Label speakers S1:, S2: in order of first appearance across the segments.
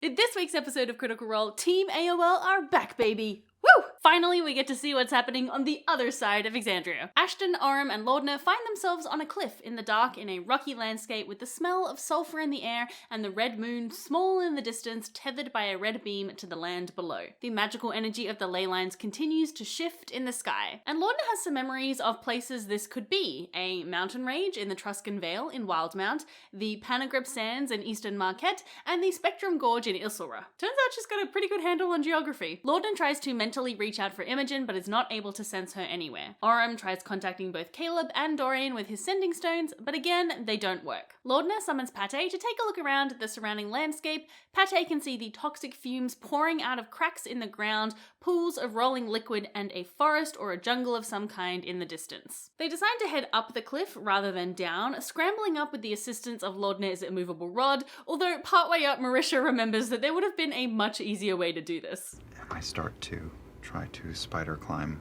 S1: In this week's episode of Critical Role, Team AOL are back, baby! Woo! Finally, we get to see what's happening on the other side of Exandria. Ashton, Orym, and Laudna find themselves on a cliff in the dark in a rocky landscape with the smell of sulfur in the air and the red moon small in the distance, tethered by a red beam to the land below. The magical energy of the ley lines continues to shift in the sky. And Laudna has some memories of places this could be: a mountain range in the Truscan Vale in Wildmount, the Panagrip Sands in Eastern Marquette, and the Spectrum Gorge in Isilra. Turns out she's got a pretty good handle on geography. Laudna tries to mentally reach out for Imogen, but is not able to sense her anywhere. Orym tries contacting both Caleb and Dorian with his sending stones, but again, they don't work. Laudna summons Pate to take a look around the surrounding landscape. Pate can see the toxic fumes pouring out of cracks in the ground, pools of rolling liquid, and a forest or a jungle of some kind in the distance. They decide to head up the cliff rather than down, scrambling up with the assistance of Laudna's immovable rod, although partway up Marisha remembers that there would have been a much easier way to do this.
S2: I start to try to spider climb,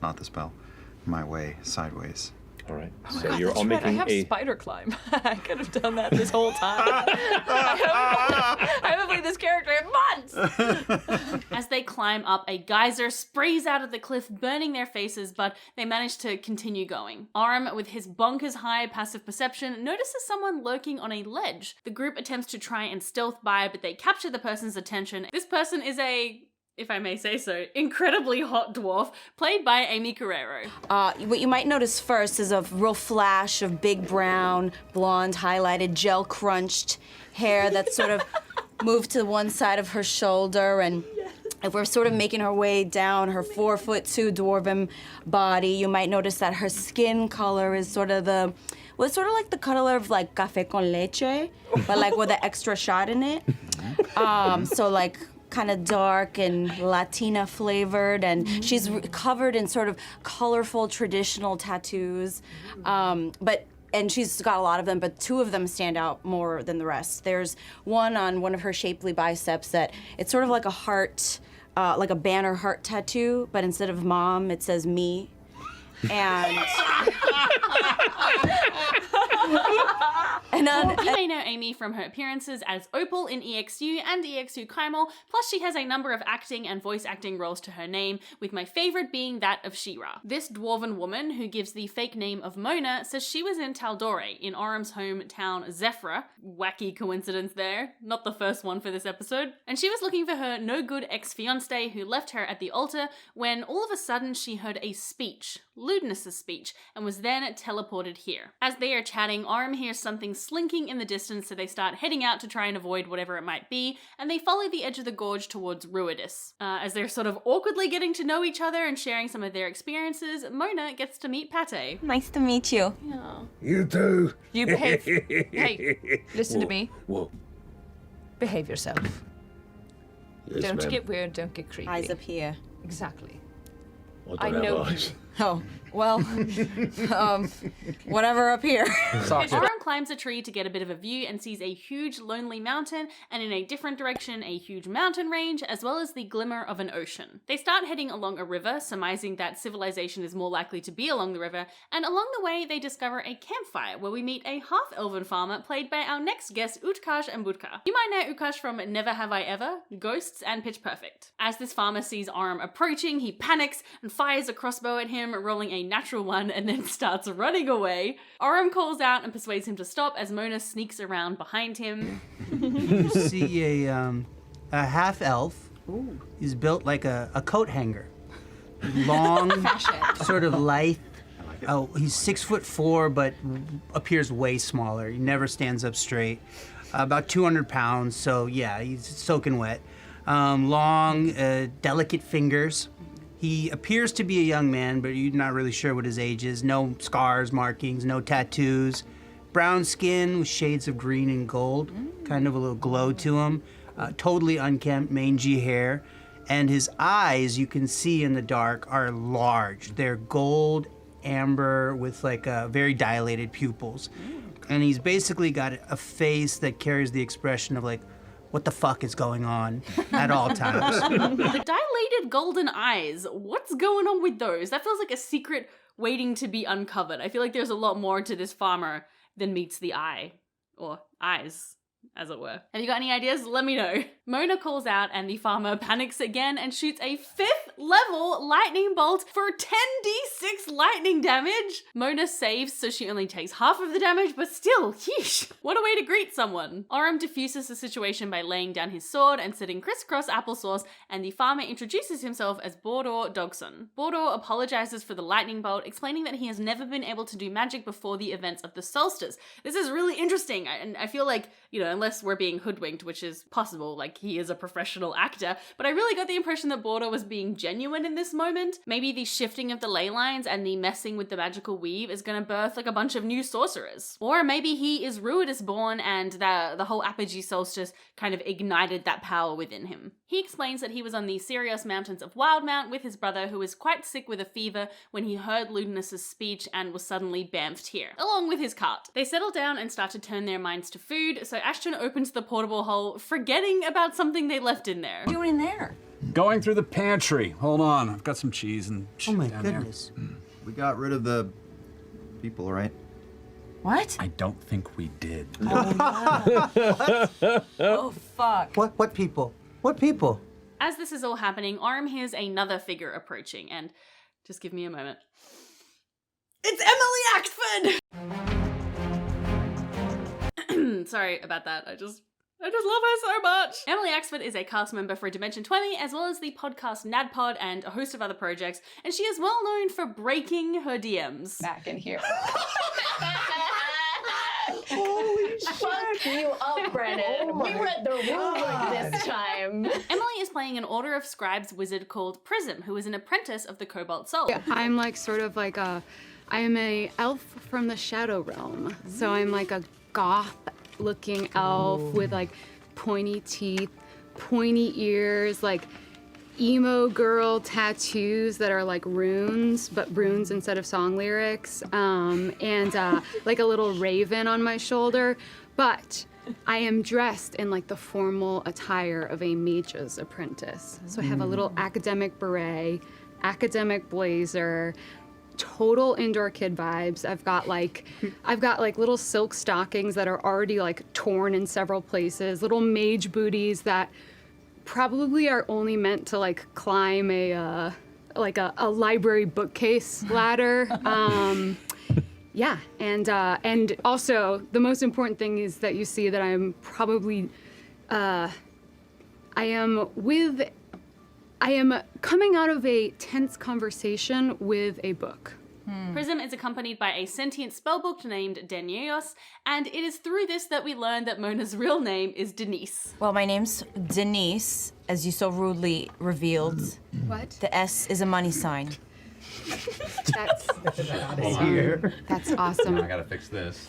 S2: not the spell, my way sideways.
S3: All right.
S4: Oh
S3: So
S4: God,
S3: you're all making
S4: I have spider climb. I could have done that this whole time. I haven't played this character in months.
S1: As they climb up, a geyser sprays out of the cliff, burning their faces, but they manage to continue going. Orym, with his bonkers high passive perception, notices someone lurking on a ledge. The group attempts to try and stealth by, but they capture the person's attention. This person is a, if I may say so, incredibly hot dwarf, played by Amy Carrero.
S5: What you might notice first is a real flash of big brown, blonde, highlighted, gel crunched hair that's sort of moved to one side of her shoulder, and if we're sort of making her way down her 4'2" dwarven body, you might notice that her skin color is sort of sort of like the color of like café con leche, but like with an extra shot in it. So like kind of dark and Latina flavored, and she's covered in sort of colorful traditional tattoos, and she's got a lot of them, but two of them stand out more than the rest. There's one on one of her shapely biceps that it's sort of like a heart, like a banner heart tattoo, but instead of mom, it says me. And
S1: You may know Amy from her appearances as Opal in EXU and EXU Kaimal, plus she has a number of acting and voice acting roles to her name, with my favourite being that of She-Ra. This dwarven woman, who gives the fake name of Mona, says she was in Taldore, in Orym's hometown Zephyra. Wacky coincidence there, not the first one for this episode. And she was looking for her no-good ex-fiancé who left her at the altar when all of a sudden she heard a speech, Ludinus's speech, and was then teleported here. As they are chatting, Orym hears something slinking in the distance, so they start heading out to try and avoid whatever it might be, and they follow the edge of the gorge towards Ruidus. As they're sort of awkwardly getting to know each other and sharing some of their experiences, Mona gets to meet Pate.
S5: nice to meet you.
S1: Yeah.
S6: You too.
S4: You behave. Hey, listen to me.
S6: Whoa.
S4: Behave yourself.
S6: Yes,
S4: Don't
S6: ma'am.
S4: get weird, don't get creepy.
S5: Eyes up here.
S4: Exactly.
S6: I
S4: I
S6: don't
S4: know
S6: have
S4: you.
S6: eyes.
S5: Oh, well, whatever up here.
S1: Orym climbs a tree to get a bit of a view and sees a huge lonely mountain, and in a different direction a huge mountain range, as well as the glimmer of an ocean. They start heading along a river, surmising that civilization is more likely to be along the river, and along the way they discover a campfire where we meet a half-elven farmer played by our next guest Utkarsh and Budka. You might know Utkarsh from Never Have I Ever, Ghosts, and Pitch Perfect. As this farmer sees Orym approaching, he panics and fires a crossbow at him, rolling a natural one, and then starts running away. Orym calls out and persuades him to stop as Mona sneaks around behind him.
S7: You see a half-elf. He's built like a coat hanger. Long, sort of lithe. Oh, he's 6'4", but appears way smaller. He never stands up straight. About 200 pounds, so yeah, he's soaking wet. Long, delicate fingers. He appears to be a young man, but you're not really sure what his age is. No scars, markings, no tattoos. Brown skin with shades of green and gold, kind of a little glow to him. Totally unkempt, mangy hair. And his eyes, you can see in the dark, are large. They're gold, amber, with like very dilated pupils. And he's basically got a face that carries the expression of like, what the fuck is going on at all times.
S1: The dilated golden eyes, what's going on with those? That feels like a secret waiting to be uncovered. I feel like there's a lot more to this farmer than meets the eye. Or eyes. as it were. Have you got any ideas? Let me know. Mona calls out and the farmer panics again and shoots a 5th level lightning bolt for 10d6 lightning damage. Mona saves, so she only takes half of the damage, but still, yeesh. What a way to greet someone. Orym diffuses the situation by laying down his sword and sitting crisscross applesauce, and the farmer introduces himself as Bor'dor Dogson. Bor'dor apologizes for the lightning bolt, explaining that he has never been able to do magic before the events of the solstice. This is really interesting, and I feel like, you know, unless we're being hoodwinked, which is possible, like he is a professional actor, but I really got the impression that Bor'dor was being genuine in this moment. Maybe the shifting of the ley lines and the messing with the magical weave is gonna birth like a bunch of new sorcerers. Or maybe he is Ruidus born and the whole apogee solstice kind of ignited that power within him. He explains that he was on the Sirius Mountains of Wildmount with his brother, who was quite sick with a fever when he heard Ludinus's speech and was suddenly bamfed here, along with his cart. They settle down and start to turn their minds to food, so Ashton opens the portable hole, forgetting about something they left in there.
S5: What are you doing in there?
S3: Going through the pantry. Hold on, I've got some cheese and shit
S7: Oh my
S3: down
S7: goodness.
S2: We got rid of the people, right?
S5: What?
S3: there. I don't think we did.
S5: Oh, fuck.
S7: What people? What people?
S1: As this is all happening, Orym hears another figure approaching, and just give me a moment. It's Emily Axford! Sorry about that. I just love her so much. Emily Axford is a cast member for Dimension 20, as well as the podcast NADPod and a host of other projects, and she is well known for breaking her DMs.
S4: Back in here.
S6: Holy
S4: Fuck you up, Brennan. We read the rulebook this time.
S1: Emily is playing an Order of Scribes wizard called Prism, who is an apprentice of the Cobalt Soul.
S8: I'm like sort of like I am a elf from the Shadow Realm. So I'm like a goth looking elf with like pointy teeth, pointy ears, like emo girl tattoos that are like runes, but runes instead of song lyrics, and like a little raven on my shoulder. But I am dressed in like the formal attire of a mage's apprentice. So I have a little academic beret, academic blazer, total indoor kid vibes. I've got like little silk stockings that are already like torn in several places, little mage booties that probably are only meant to like climb a library bookcase ladder. Yeah, and also the most important thing is that you see that I'm probably I am coming out of a tense conversation with a book.
S1: Prism is accompanied by a sentient spellbook named Deni, and it is through this that we learn that Mona's real name is Denise.
S5: Well, my name's Denise, as you so rudely revealed.
S8: What?
S5: The S is a money sign.
S8: That's awesome.
S3: I gotta fix this.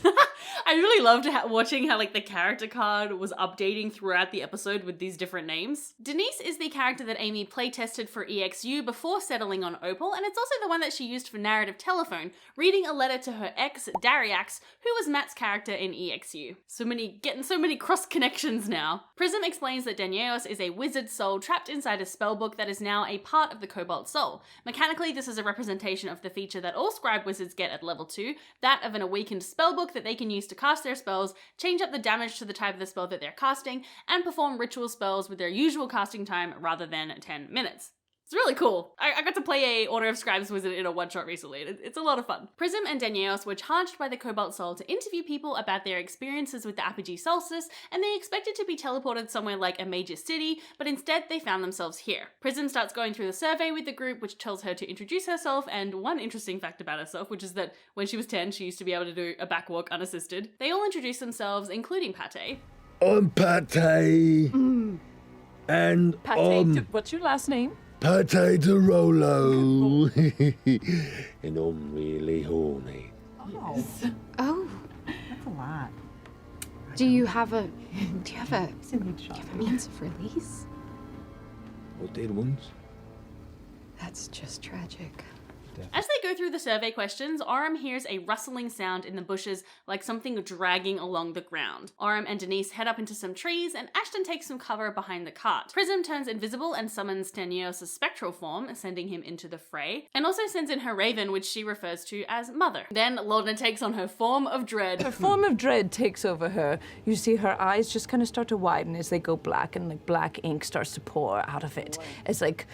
S1: I really loved watching how like the character card was updating throughout the episode with these different names. Denise is the character that Amy playtested for EXU before settling on Opal, and it's also the one that she used for narrative telephone, reading a letter to her ex, Dariax, who was Matt's character in EXU. Getting so many cross connections now. Prism explains that Deni is a wizard soul trapped inside a spellbook that is now a part of the Cobalt Soul. Mechanically, this is a representation of the feature that all scribe wizards get at level 2, that of an awakened spellbook that they can use to cast their spells, change up the damage to the type of the spell that they're casting, and perform ritual spells with their usual casting time rather than 10 minutes. It's really cool. I got to play a Order of Scribes wizard in a one-shot recently. It's a lot of fun. Prism and Deni were charged by the Cobalt Soul to interview people about their experiences with the apogee solstice, and they expected to be teleported somewhere like a major city, but instead they found themselves here. Prism starts going through the survey with the group, which tells her to introduce herself, and one interesting fact about herself, which is that when she was 10, she used to be able to do a backwalk unassisted. They all introduce themselves, including Pate.
S6: I'm Pate. And
S4: What's your last name?
S6: Pate de Rolo. And I'm really horny.
S8: Oh.
S5: That's a lot.
S8: Do you have a means of release?
S6: What did ones?
S8: That's just tragic.
S1: As they go through the survey questions, Orym hears a rustling sound in the bushes like something dragging along the ground. Orym and Denise head up into some trees, and Ashton takes some cover behind the cart. Prism turns invisible and summons Denios' spectral form, sending him into the fray, and also sends in her raven, which she refers to as Mother. Then Laudna takes on her form of dread.
S9: Her form of dread takes over her. You see her eyes just kind of start to widen as they go black, and like black ink starts to pour out of it. It's like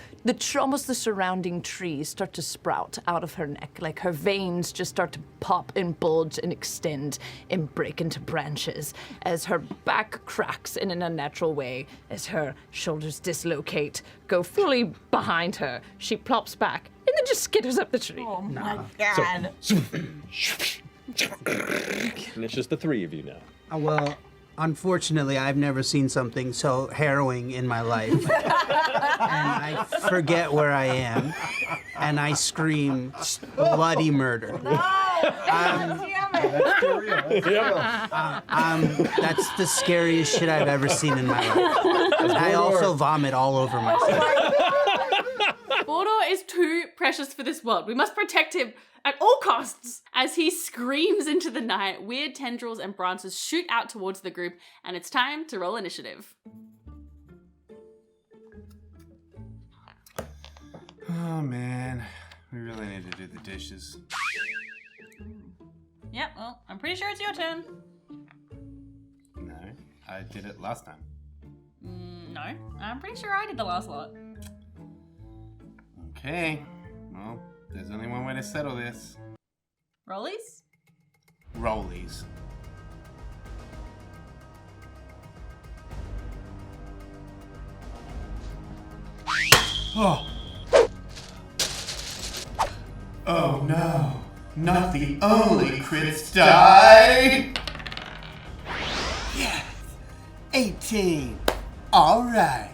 S9: almost the surrounding trees start to sprout out of her neck. Like her veins just start to pop and bulge and extend and break into branches as her back cracks in an unnatural way, as her shoulders dislocate, go fully behind her. She plops back and then just skitters up the tree.
S5: Oh my God.
S10: And it's just the three of you now.
S7: Well, unfortunately, I've never seen something so harrowing in my life. And I forget where I am, and I scream bloody murder. That's the scariest shit I've ever seen in my life. I also vomit all over myself.
S1: Bor'dor is too precious for this world. We must protect him at all costs. As he screams into the night, weird tendrils and branches shoot out towards the group, and it's time to roll initiative.
S11: Oh man, we really need to do the dishes.
S1: Yep, well, I'm pretty sure it's your turn.
S11: No, I did it last time.
S1: No, I'm pretty sure I did the last lot.
S11: Okay, well, there's only one way to settle this.
S1: Rollies?
S11: Rollies. Oh! Oh no, not the only crits die! Yes! 18! Alright!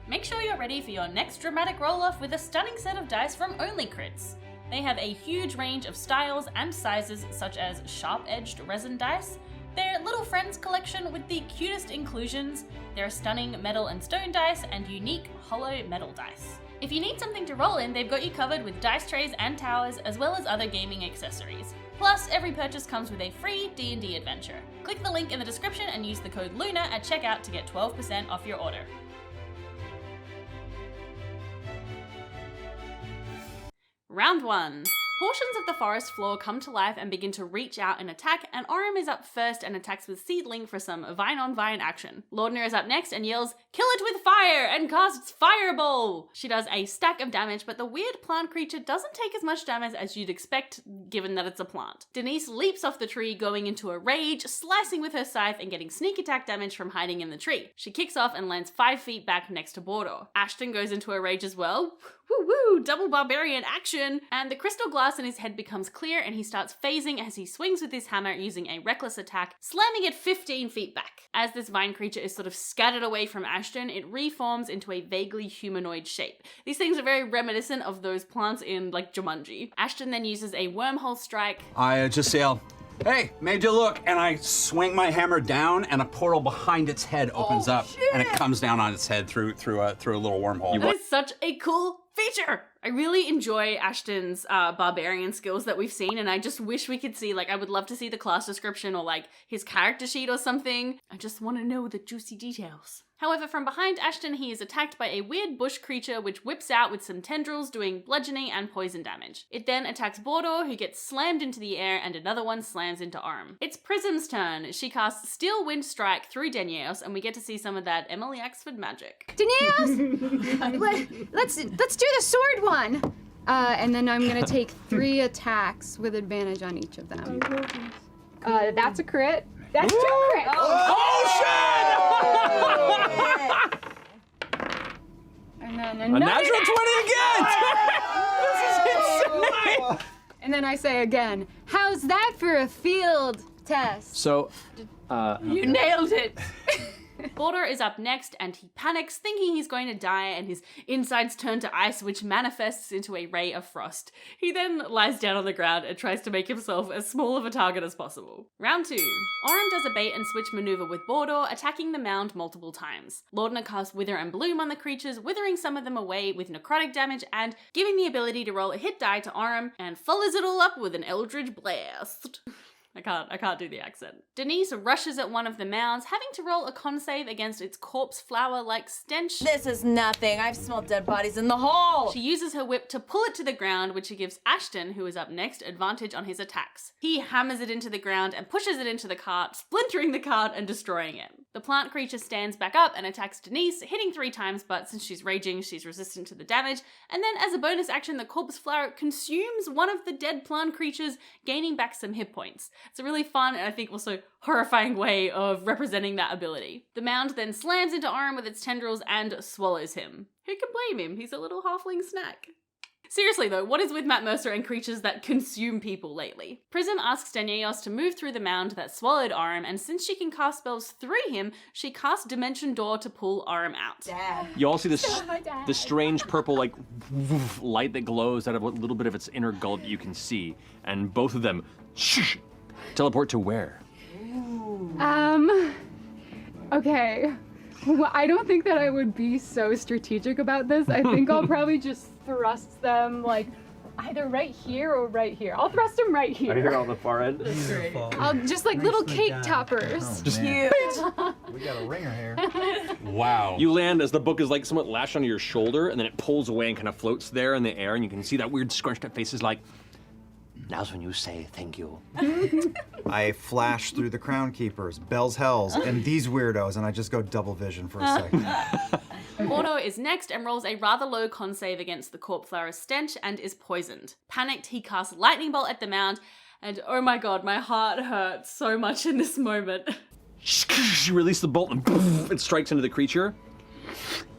S1: Make sure you're ready for your next dramatic roll-off with a stunning set of dice from Only Crits. They have a huge range of styles and sizes, such as sharp-edged resin dice, their Little Friends collection with the cutest inclusions, their stunning metal and stone dice, and unique hollow metal dice. If you need something to roll in, they've got you covered with dice trays and towers, as well as other gaming accessories. Plus, every purchase comes with a free D&D adventure. Click the link in the description and use the code LUNA at checkout to get 12% off your order. Round 1. Portions of the forest floor come to life and begin to reach out and attack, and Orym is up first and attacks with Seedling for some vine-on-vine action. Laudna is up next and yells, "Kill it with fire!" and casts Fireball! She does a stack of damage, but the weird plant creature doesn't take as much damage as you'd expect, given that it's a plant. Denise leaps off the tree, going into a rage, slicing with her scythe and getting sneak attack damage from hiding in the tree. She kicks off and lands 5 feet back next to Bor'dor. Ashton goes into a rage as well. Woo woo, double barbarian action! And the crystal glass in his head becomes clear and he starts phasing as he swings with his hammer using a reckless attack, slamming it 15 feet back. As this vine creature is sort of scattered away from Ashton, it reforms into a vaguely humanoid shape. These things are very reminiscent of those plants in, like, Jumanji. Ashton then uses a wormhole strike.
S3: I just yell, "Hey, made you look," and I swing my hammer down, and a portal behind its head opens up, and it comes down on its head through a little wormhole.
S1: That is such a cool feature! I really enjoy Ashton's barbarian skills that we've seen, and I just wish we could see, like, I would love to see the class description or, like, his character sheet or something. I just want to know the juicy details. However, from behind Ashton, he is attacked by a weird bush creature which whips out with some tendrils, doing bludgeoning and poison damage. It then attacks Bor'dor, who gets slammed into the air, and another one slams into Orym. It's Prism's turn. She casts Steel Wind Strike through Denios, and we get to see some of that Emily Axford magic.
S8: Denios! Let's do the sword one! And then I'm gonna take 3 attacks with advantage on each of them. That's a crit. That's 2 crits! And then
S3: A natural 20 again! This is insane!
S8: And then I say again, how's that for a field test?
S10: So,
S8: You nailed it!
S1: Bor'dor is up next and he panics, thinking he's going to die, and his insides turn to ice, which manifests into a ray of frost. He then lies down on the ground and tries to make himself as small of a target as possible. Round 2. Orym does a bait and switch maneuver with Bor'dor, attacking the mound multiple times. Laudna casts Wither and Bloom on the creatures, withering some of them away with necrotic damage and giving the ability to roll a hit die to Orym, and follows it all up with an Eldritch Blast. I can't do the accent. Denise rushes at one of the mounds, having to roll a con save against its corpse flower-like stench.
S5: This is nothing. I've smelled dead bodies in the hole.
S1: She uses her whip to pull it to the ground, which gives Ashton, who is up next, advantage on his attacks. He hammers it into the ground and pushes it into the cart, splintering the cart and destroying it. The plant creature stands back up and attacks Denise, hitting 3 times, but since she's raging, she's resistant to the damage. And then as a bonus action, the corpse flower consumes one of the dead plant creatures, gaining back some hit points. It's a really fun and I think also horrifying way of representing that ability. The mound then slams into Orym with its tendrils and swallows him. Who can blame him? He's a little halfling snack. Seriously though, what is with Matt Mercer and creatures that consume people lately? Prism asks Deni to move through the mound that swallowed Orym, and since she can cast spells through him, she casts Dimension Door to pull Orym out.
S5: Dad.
S10: You all see this strange purple like light that glows out of what little bit of its inner gullet you can see, and both of them teleport to where?
S8: Okay. Well, I don't think that I would be so strategic about this. I think I'll probably just thrust them like either right here or right here. I'll thrust them right here.
S10: Right here on the far end.
S8: I'll just like little cake toppers.
S10: Just
S2: We got a ringer here.
S3: Wow.
S10: You land as the book is like somewhat lashed onto your shoulder, and then it pulls away and kind of floats there in the air, and you can see that weird scrunched up face is like, now's when you say thank you.
S2: I flash through the Crown Keepers, Bell's Hells, and these weirdos, and I just go double vision for a second.
S1: Bor'dor is next and rolls a rather low con save against the corpse flower's stench and is poisoned. Panicked, he casts Lightning Bolt at the mound, and oh my god, my heart hurts so much in this moment.
S10: You release the bolt and it strikes into the creature.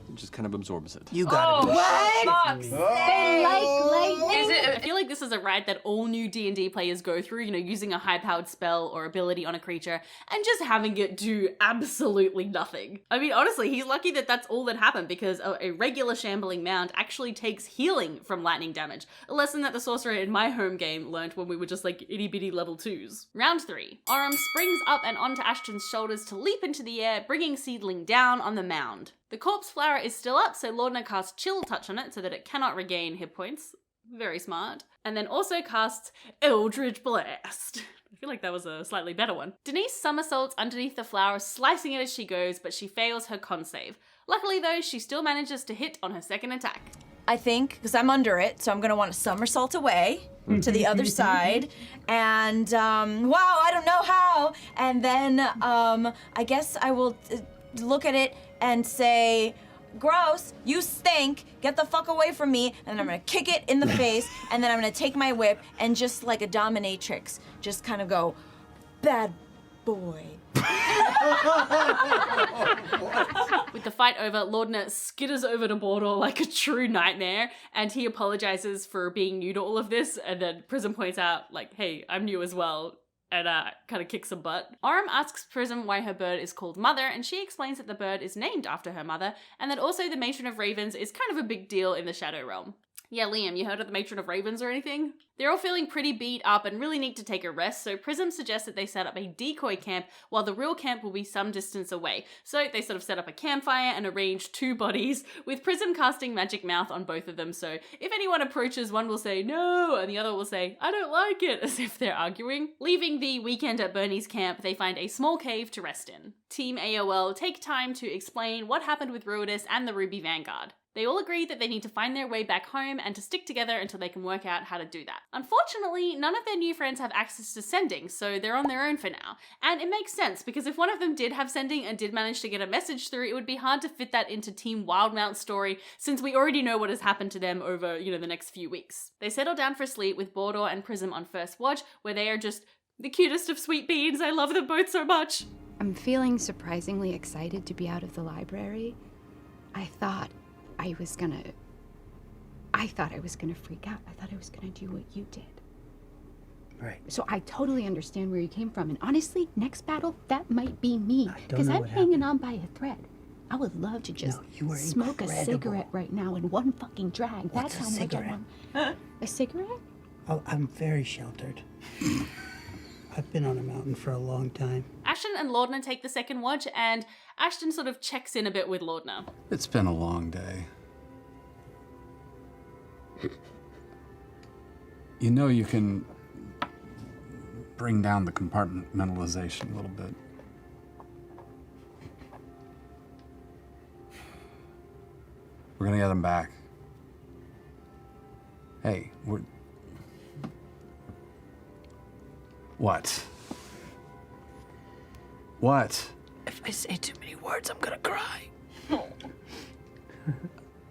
S10: It just kind of absorbs it.
S7: You got it.
S5: What?
S8: They like lightning.
S1: I feel like this is a ride that all new D&D players go through, you know, using a high-powered spell or ability on a creature and just having it do absolutely nothing. I mean, honestly, he's lucky that that's all that happened because a regular shambling mound actually takes healing from lightning damage, a lesson that the sorcerer in my home game learned when we were just like itty-bitty level 2s. Round 3. Orym springs up and onto Ashton's shoulders to leap into the air, bringing Seedling down on the mound. The corpse flower is still up, so Laudna casts Chill Touch on it so that it cannot regain hit points. Very smart. And then also casts Eldritch Blast. I feel like that was a slightly better one. Denise somersaults underneath the flower, slicing it as she goes, but she fails her con save. Luckily though, she still manages to hit on her second attack.
S5: I think, because I'm under it, so I'm gonna want to somersault away to the other side, and wow, I don't know how, and then I guess I will look at it and say, gross, you stink, get the fuck away from me, and then I'm gonna kick it in the face, and then I'm gonna take my whip and just like a dominatrix, just kind of go, bad boy.
S1: With the fight over, Laudna skitters over to Bor'dor like a true nightmare, and he apologizes for being new to all of this, and then Prism points out, like, hey, I'm new as well, and kind of kicks some butt. Orym asks Prism why her bird is called Mother, and she explains that the bird is named after her mother, and that also the Matron of Ravens is kind of a big deal in the Shadow Realm. Yeah, Liam, you heard of the Matron of Ravens or anything? They're all feeling pretty beat up and really need to take a rest, so Prism suggests that they set up a decoy camp while the real camp will be some distance away. So they sort of set up a campfire and arrange 2 bodies, with Prism casting Magic Mouth on both of them, so if anyone approaches, one will say no, and the other will say, I don't like it, as if they're arguing. Leaving the weekend at Bernie's camp, they find a small cave to rest in. Team AOL take time to explain what happened with Ruidus and the Ruby Vanguard. They all agree that they need to find their way back home and to stick together until they can work out how to do that. Unfortunately, none of their new friends have access to sending, so they're on their own for now. And it makes sense, because if one of them did have sending and did manage to get a message through, it would be hard to fit that into Team Wildmount's story, since we already know what has happened to them over, the next few weeks. They settle down for sleep with Bor'dor and Prism on first watch, where they are just the cutest of sweet beans. I love them both so much.
S8: I'm feeling surprisingly excited to be out of the library. I thought I was gonna freak out. I thought I was gonna do what you did.
S7: Right.
S8: So I totally understand where you came from. And honestly, next battle, that might be me.
S7: don't
S8: Because
S7: know
S8: I'm
S7: what
S8: hanging on by a thread. I would love to just
S7: you were
S8: smoke a
S7: incredible.
S8: cigarette right now in one fucking drag.
S7: What's
S8: That's
S7: a
S8: how much I
S7: cigarette?
S8: want. A cigarette?
S7: Oh, I'm very sheltered. I've been on a mountain for a long time.
S1: Ashton and Laudna take the second watch, and Ashton sort of checks in a bit with Laudna.
S3: It's been a long day. You know you can bring down the compartmentalization a little bit. We're gonna get them back. Hey, we're... What? What?
S9: If I say too many words, I'm gonna cry.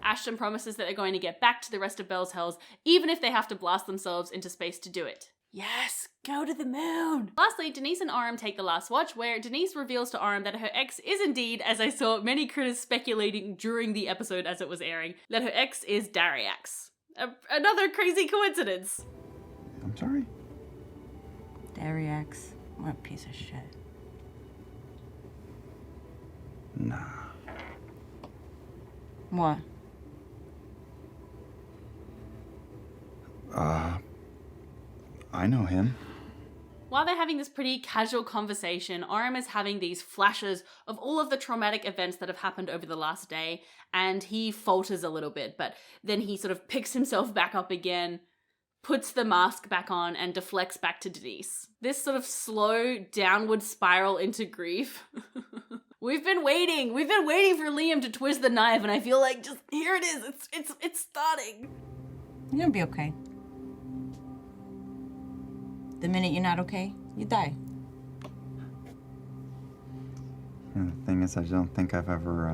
S1: Ashton promises that they're going to get back to the rest of Bell's Hells, even if they have to blast themselves into space to do it. Yes, go to the moon! Lastly, Denise and Orym take the last watch, where Denise reveals to Orym that her ex is indeed, as I saw many critters speculating during the episode as it was airing, that her ex is Dariax. Another crazy coincidence.
S2: I'm sorry?
S5: Dariax. What a piece of shit.
S2: Nah.
S5: What?
S2: I know him.
S1: While they're having this pretty casual conversation, Orym is having these flashes of all of the traumatic events that have happened over the last day, and he falters a little bit, but then he sort of picks himself back up again, puts the mask back on, and deflects back to Denise. This sort of slow downward spiral into grief. We've been waiting for Liam to twist the knife, and I feel like just here it is. It's starting.
S5: You're gonna be okay. The minute you're not okay, you die.
S2: And the thing is, I don't think I've ever,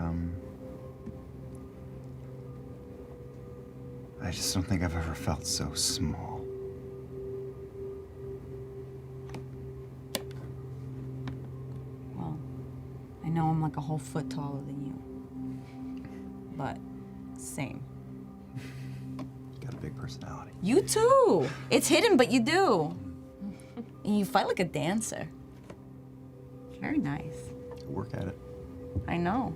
S2: I just don't think I've ever felt so small.
S5: Well, I know I'm like a whole foot taller than you. But, same.
S2: Got a big personality.
S5: You too! It's hidden, but you do. And you fight like a dancer. Very nice.
S2: Work at it.
S5: I know.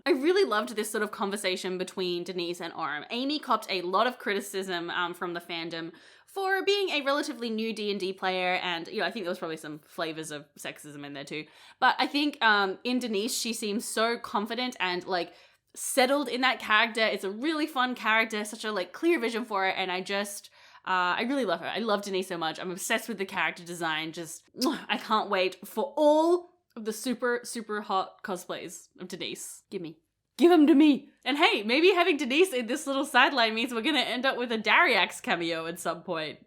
S1: I really loved this sort of conversation between Denise and Orym. Amy copped a lot of criticism from the fandom for being a relatively new D&D player, and I think there was probably some flavors of sexism in there too. But I think in Denise, she seems so confident and like settled in that character. It's a really fun character, such a like clear vision for it, and I really love her. I love Denise so much. I'm obsessed with the character design. Just, I can't wait for all of the super, super hot cosplays of Denise. Give them to me. And hey, maybe having Denise in this little sideline means we're gonna end up with a Dariax cameo at some point.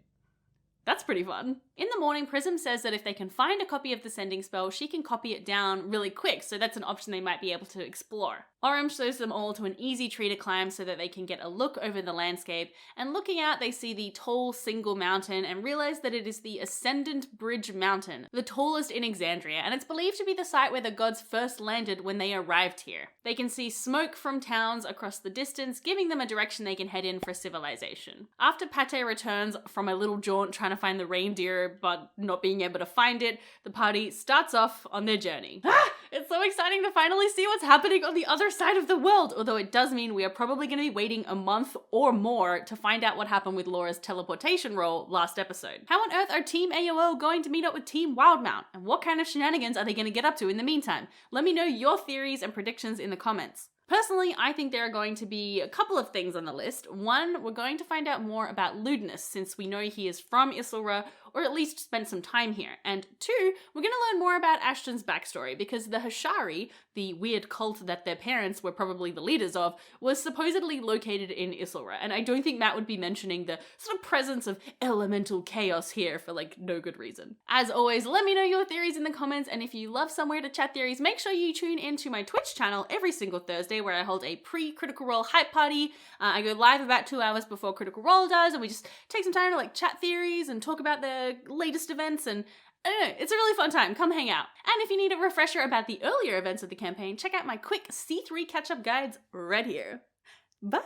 S1: That's pretty fun. In the morning, Prism says that if they can find a copy of the sending spell, she can copy it down really quick, so that's an option they might be able to explore. Orym shows them all to an easy tree to climb so that they can get a look over the landscape, and looking out they see the tall single mountain and realize that it is the Ascendant Bridge Mountain, the tallest in Exandria, and it's believed to be the site where the gods first landed when they arrived here. They can see smoke from towns across the distance, giving them a direction they can head in for civilization. After Pate returns from a little jaunt trying to find the reindeer but not being able to find it, the party starts off on their journey. It's so exciting to finally see what's happening on the other side of the world, although it does mean we are probably going to be waiting a month or more to find out what happened with Laura's teleportation role last episode. How on earth are Team AOL going to meet up with Team Wildmount, and what kind of shenanigans are they going to get up to in the meantime? Let me know your theories and predictions in the comments. Personally, I think there are going to be a couple of things on the list. One, we're going to find out more about Ludinus, since we know he is from Isilra, or at least spent some time here. And two, we're going to learn more about Ashton's backstory, because the Hashari, the weird cult that their parents were probably the leaders of, was supposedly located in Isilra, and I don't think Matt would be mentioning the sort of presence of elemental chaos here for like no good reason. As always, let me know your theories in the comments, and if you love somewhere to chat theories, make sure you tune into my Twitch channel every single Thursday where I hold a pre-Critical Role hype party. I go live about 2 hours before Critical Role does, and we just take some time to like chat theories and talk about the latest events, and I don't know, it's a really fun time. Come hang out. And if you need a refresher about the earlier events of the campaign, check out my quick C3 catch-up guides right here. Bye!